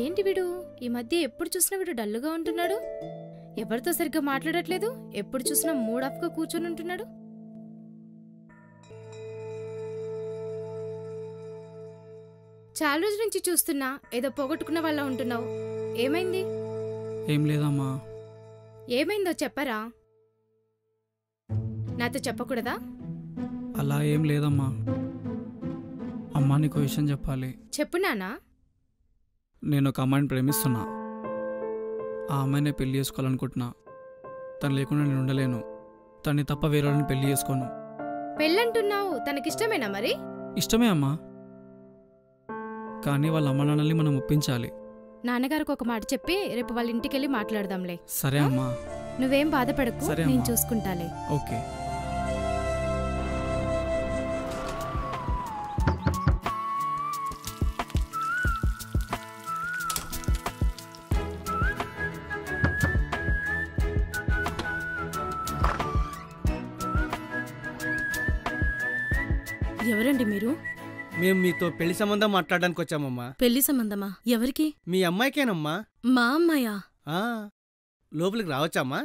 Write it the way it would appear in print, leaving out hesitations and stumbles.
ఏంటి వీడు ఈ మధ్య ఎప్పుడు చూసినా వీడు డల్లుగా ఉంటున్నాడు. ఎవరితో సరిగ్గా మాట్లాడట్లేదు. ఎప్పుడు చూసినా మూడ్ ఆఫ్ గా కూర్చొని ఉంటున్నాడు. చాలా రోజుల నుంచి చూస్తున్నా ఏదో పోగొట్టుకున్న వాళ్ళ ఉంటున్నావు. ఏమైంది? ఏం లేదమ్మా. ఏమైందో చెప్పరా? నాతో చెప్పకూడదా? అలా ఏం లేదమ్మా. అమ్మా నీకు విషయం చెప్పాలి. చెప్పు నానా. నేను ఒక అమ్మాయిని ప్రేమిస్తున్నా. ఆ అమ్మాయినే పెళ్లి చేసుకోవాలనుకుంటున్నా. తను లేకుండా నేను ఉండలేను. తన్ని తప్ప వేరే వాళ్ళని పెళ్లి చేసుకోను. పెళ్ళంటున్నావు, తనకిష్టమేనా మరి? ఇష్టమే అమ్మా, కానీ వాళ్ళ అమ్మ నాన్నల్ని మనం ఒప్పించాలి. నాన్నగారికి ఒక మాట చెప్పి రేపు వాళ్ళ ఇంటికెళ్ళి మాట్లాడదాంలే. సరే అమ్మా. నువ్వేం బాధపడకు, నేను చూసుకుంటాలే. ఓకే. ఎవరండి మీరు? మేము మీతో పెళ్లి సంబంధం మాట్లాడడానికి వచ్చామమ్మా. పెళ్లి సంబంధమా? ఎవరికి? మీ అమ్మాయికేనమ్మా. మా అమ్మాయా? లోపలికి రావచ్చామ్మా?